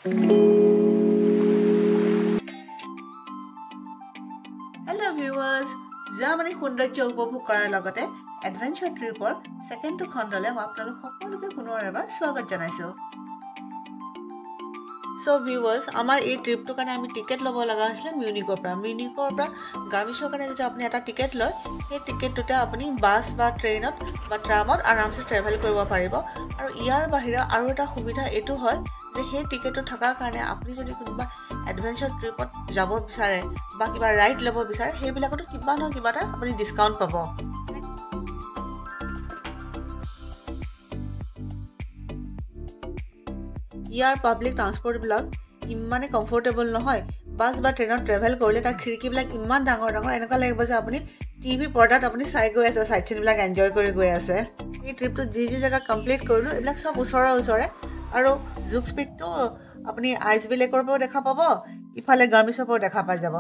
Hello viewers, Germany সৌন্দৰ্য উপভোগ কৰাৰ লগতে এডভেঞ্চাৰ ট্ৰিপৰ সেকেন্ডটো খণ্ডলে মই আপোনালোক সকলোকে পুনৰ এবাৰ স্বাগত জনাইছো। So viewers, আমাৰ এই ট্ৰিপটো কাৰণে আমি টিকেট ল'ব লগা আছিল মিউনিকৰ পৰা গাৰ্মিছৰ কাৰণে যদি আপুনি এটা টিকেট লয় সেই টিকেটটোতে আপুনি বাছ বা ট্ৰেইনত বা ট্ৰামত আৰামছে ট্ৰেভেল কৰিব পাৰিব আৰু ইয়াৰ বাহিৰে আৰু এটা সুবিধা এটো হয় যে সেই টিকেটটো থকাৰ কাৰণে আপুনি যদি কোনোবা এডভেঞ্চাৰ ট্ৰিপত যাব বিচাৰে বা কিবা ৰাইড ল'ব বিচাৰে সেইবিলাকতো কিবা নহয় কিবা এটা আপুনি ডিসকাউন্ট পাব। ইয়াৰ পাব্লিক ট্ৰান্সপোৰ্ট বিলাক ইমানে কমফৰ্টেবল নহয়। বাছ বা ট্ৰেইনত ট্ৰেভেল কৰিলে তাৰ খিৰিকীবিলাক ইমান ডাঙৰ এনেকুৱা লাগিব যে আপুনি টিভি পৰ্দাত আপুনি চাই গৈ আছে, সাইট সিনবিলাক এনজয় কৰি গৈ আছে। এই ট্ৰিপটো যি জায়গা কমপ্লিট কৰিলো এইবিলাক সব ওচৰে আৰু জুক স্পিকটো আপুনি আইস বিলেকৰ পৰাও দেখা পাব, ইফালে গাৰ্মিছৰ পৰাও দেখা পাই যাব।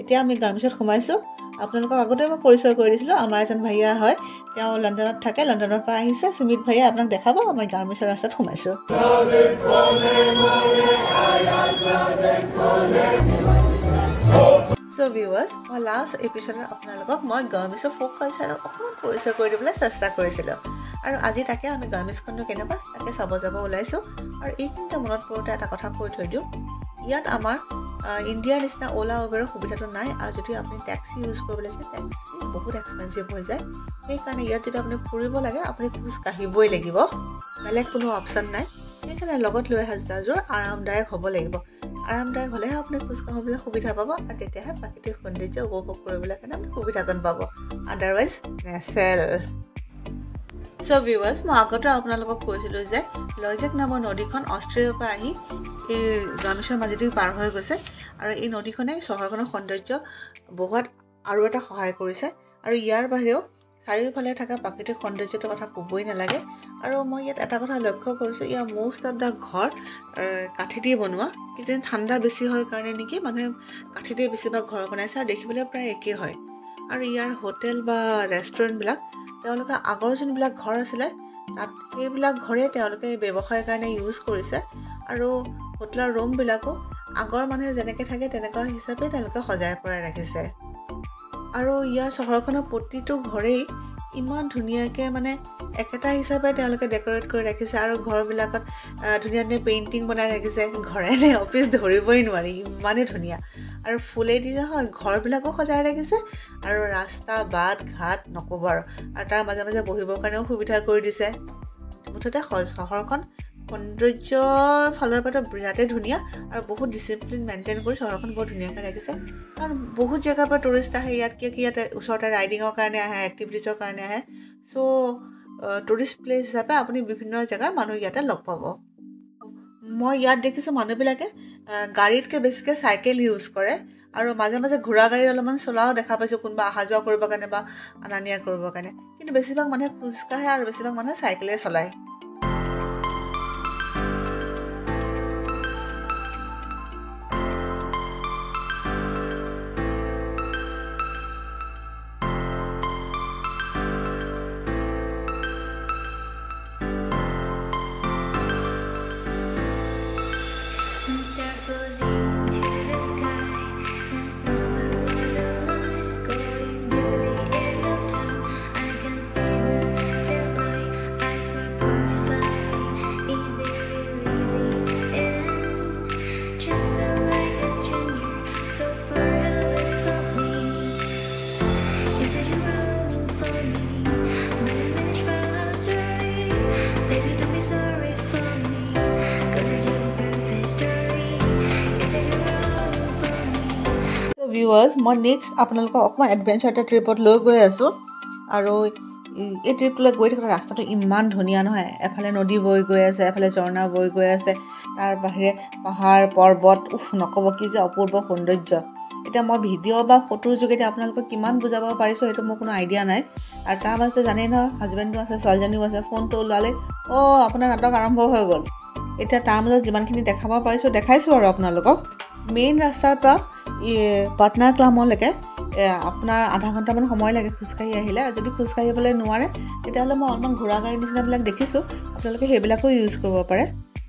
এতিয়া আমি গাৰ্মিছত সোমাইছো। আপোনালোকক আগতে মই পৰিচয় কৰি দিছিলো, আমাৰ এজন ভাইয়া হয়, তেওঁ লণ্ডনত থাকে, লণ্ডনৰ পৰা আহিছে। সুমিত ভাইয়া আপোনাক দেখাব আমি গাৰ্মিছৰ ৰাস্তাত সোমাইছো। So viewers, my last episode আপোনালোকক মই গাৰ্মিছৰ ফোক কালচাৰ অকমান পৰিচয় কৰি দিবলৈ চেষ্টা কৰিছিলো আৰু আজি তাকে আমি গাৰ্মিছখনটো কেনেবা তাকে চাব যাব ওলাইছো। আৰু এইখিনিতে মনত পৰোতে এটা কথা কৈ থৈ দিও, ইয়াত আমাৰ ইণ্ডিয়াৰ নিচিনা ওলা উবেৰৰ সুবিধাটো নাই আৰু যদি আপুনি ট্যাক্সি ইউজ কৰিবলৈ আছে ট্যাক্সি বহুত এক্সপেন্সিভ হৈ যায়। সেই কাৰণে ইয়াত যদি আপুনি ফুৰিব লাগে আপুনি খোজ কাঢ়িবই লাগিব, বেলেগ কোনো অপচন নাই। সেইকাৰণে লগত লৈ অহা জোতাযোৰ আৰামদায়ক হ'ব লাগিব। আৰামদায়ক হ'লেহে আপুনি খোজ কাঢ়িবলৈ সুবিধা পাব আৰু তেতিয়াহে প্ৰাকৃতিক সৌন্দৰ্য উপভোগ কৰিবলৈ কাৰণে আপুনি সুবিধাকণ পাব, আদাৰৱাইজ নেচেল। So viewers, মই আগতে আপোনালোকক কৈছিলো যে লয়জেক নামৰ নদীখন অষ্ট্ৰেলিয়াৰ পৰা আহি এই গাৰ্মিছৰ মাজেদি পাৰ হৈ গৈছে আৰু এই নদীখনে চহৰখনৰ সৌন্দৰ্য বহুত আৰু এটা সহায় কৰিছে। আৰু ইয়াৰ বাহিৰেও চাৰিওফালে থকা প্ৰাকৃতিক সৌন্দৰ্যৰ কথা ক'বই নালাগে। আৰু মই ইয়াত এটা কথা লক্ষ্য কৰিছো, ইয়াৰ মোষ্ট অফ দা ঘৰ কাঠি দি বনোৱা, কিজানি ঠাণ্ডা বেছি হয় কাৰণে নেকি মানুহে কাঠি দি বেছিভাগ ঘৰ বনাইছে আৰু দেখিবলৈ প্ৰায় একেই হয়। আৰু ইয়াৰ হোটেল বা ৰেষ্টুৰেণ্টবিলাক তেওঁলোকে আগৰ যোনবিলাক ঘৰ আছিলে তাত সেইবিলাক ঘৰে তেওঁলোকে ব্যৱসায়ৰ কাৰণে ইউজ কৰিছে আৰু হোটেলৰ ৰুমবিলাকো আগৰ মানুহে যেনেকৈ থাকে তেনেকুৱা হিচাপে তেওঁলোকে সজাই পৰাই ৰাখিছে। আৰু ইয়াৰ চহৰখনৰ প্ৰতিটো ঘৰেই ইমান ধুনীয়াকৈ মানে একেটা হিচাপে তেওঁলোকে ডেকৰেট কৰি ৰাখিছে আৰু ঘৰবিলাকত ধুনীয়া ধুনীয়া পেইণ্টিং বনাই ৰাখিছে। ঘৰে নে অফিচ ধৰিবই নোৱাৰি, ইমানেই ধুনীয়া। আৰু ফুলেদি হয় ঘৰবিলাকো সজাই ৰাখিছে আৰু ৰাস্তা বাট ঘাট নক'ব আৰু তাৰ মাজে মাজে বহিবৰ কাৰণেও সুবিধা কৰি দিছে। মুঠতে চহৰখন সৌন্দৰ্যৰ ফালৰ পৰা বিৰাটেই ধুনীয়া আৰু বহুত ডিচিপ্লিন মেইনটেইন কৰি চহৰখন বৰ ধুনীয়াকৈ ৰাখিছে। কাৰণ বহুত জেগাৰ পৰা টুৰিষ্ট আহে ইয়াত, কিয় ইয়াতে ওচৰতে ৰাইডিঙৰ কাৰণে আহে, এক্টিভিটিছৰ কাৰণে আহে। চ' টুৰিষ্ট প্লেচ হিচাপে আপুনি বিভিন্ন জেগাৰ মানুহ ইয়াতে লগ পাব। মই ইয়াত দেখিছোঁ মানুহবিলাকে গাড়ীতকৈ বেছিকৈ চাইকেল ইউজ কৰে আৰু মাজে মাজে ঘোঁৰা গাড়ী অলপমান চলাও দেখা পাইছোঁ, কোনোবা অহা যোৱা কৰিবৰ কাৰণে বা অনা নিয়া কৰিবৰ কাৰণে। কিন্তু বেছিভাগ মানুহে খোজকাঢ়ে আৰু বেছিভাগ মানুহে চাইকেলে চলায়। ভিউৱাৰ্ছ, মই নেক্সট আপোনালোকক অকণমান এডভেঞ্চাৰ এটা ট্ৰিপত লৈ গৈ আছোঁ আৰু এই ট্ৰিপলৈ গৈ থকা ৰাস্তাটো ইমান ধুনীয়া নহয়। এফালে নদী বৈ গৈ আছে, এফালে ঝৰ্ণা বৈ গৈ আছে, তাৰ বাহিৰে পাহাৰ পৰ্বত, নক'ব কি যে অপূৰ্ব সৌন্দৰ্য। এতিয়া মই ভিডিঅ' বা ফটোৰ যোগেদি আপোনালোকক কিমান বুজাব পাৰিছোঁ সেইটো মোৰ কোনো আইডিয়া নাই। আৰু তাৰ মাজতে জানেই নহয় হাজবেণ্ডো আছে, ছোৱালীজনীও আছে, ফোনটো ওলালে আপোনাৰ নাটক আৰম্ভ হৈ গ'ল। এতিয়া তাৰ মাজত যিমানখিনি দেখাব পাৰিছোঁ দেখাইছোঁ আৰু আপোনালোকক। মেইন ৰাস্তাৰ পৰা পাটনা ক্লামলৈকে আপোনাৰ আধা ঘণ্টামান সময় লাগে খোজকাঢ়ি আহিলে। যদি খোজকাঢ়িবলৈ নোৱাৰে তেতিয়াহ'লে মই অলপমান ঘোঁৰা গাড়ীৰ নিচিনাবিলাক দেখিছোঁ, আপোনালোকে সেইবিলাকো ইউজ কৰিব পাৰে।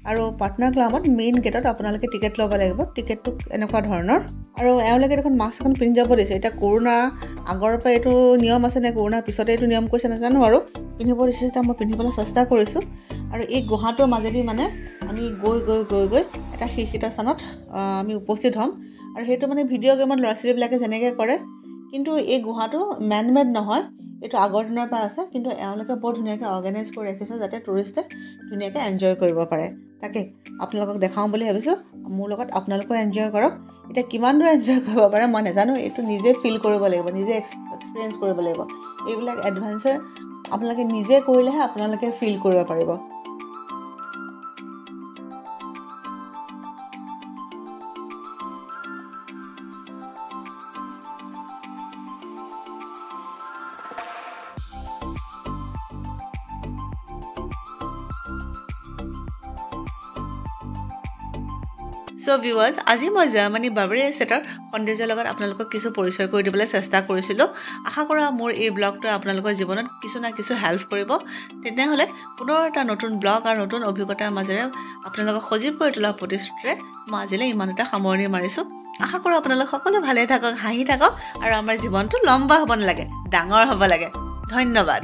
আৰু পাটনা ক্লামত মেইন গেটত আপোনালোকে টিকেট ল'ব লাগিব। টিকেটটো এনেকুৱা ধৰণৰ, আৰু এওঁলোকে দেখোন মাস্ক এখন পিন্ধি যাব দিছে। এতিয়া কৰোণাৰ আগৰ পৰা এইটো নিয়ম আছে নে কৰোণাৰ পিছতে এইটো নিয়ম কৰিছে নাজানো, আৰু পিন্ধিব দিছে যেতিয়া মই পিন্ধিবলৈ চেষ্টা কৰিছোঁ। আৰু এই গুহাটোৰ মাজেদি মানে আমি গৈ গৈ গৈ গৈ এটা শিক্ষিত স্থানত আমি উপস্থিত হ'ম। আৰু সেইটো মানে ভিডিঅ' গেমত ল'ৰা ছোৱালীবিলাকে যেনেকৈ কৰে, কিন্তু এই গুহাটো মেন মেড নহয়, এইটো আগৰ দিনৰ পৰা আছে। কিন্তু এওঁলোকে বৰ ধুনীয়াকৈ অৰ্গেনাইজ কৰি ৰাখিছে যাতে টুৰিষ্টে ধুনীয়াকৈ এনজয় কৰিব পাৰে। তাকে আপোনালোকক দেখাওঁ বুলি ভাবিছোঁ। মোৰ লগত আপোনালোকেও এনজয় কৰক। এতিয়া কিমান দূৰ এনজয় কৰিব পাৰে মই নাজানো, এইটো নিজে ফিল কৰিব লাগিব, নিজে এক্সপিৰিয়েঞ্চ কৰিব লাগিব। এইবিলাক এডভেঞ্চাৰ আপোনালোকে নিজে কৰিলেহে আপোনালোকে ফিল কৰিব পাৰিব। চ' ভিউৱাৰ্ছ, আজি মই জাৰ্মানী বাৰ্বেৰী এষ্টেটৰ সৌন্দৰ্যৰ লগত আপোনালোকক কিছু পৰিচয় কৰি দিবলৈ চেষ্টা কৰিছিলোঁ। আশা কৰা মোৰ এই ব্লগটোৱে আপোনালোকৰ জীৱনত কিছু না কিছু হেল্প কৰিব। তেনেহ'লে পুনৰ এটা নতুন ব্লগ আৰু নতুন অভিজ্ঞতাৰ মাজেৰে আপোনালোকক সজীৱ কৰি তোলাৰ প্ৰতিশ্ৰুতিৰে মই আজিলৈ ইমানতে সামৰণি মাৰিছোঁ। আশা কৰোঁ আপোনালোক সকলো ভালে থাকক, হাঁহি থাকক, আৰু আমাৰ জীৱনটো লম্বা হ'ব নালাগে, ডাঙৰ হ'ব লাগে। ধন্যবাদ।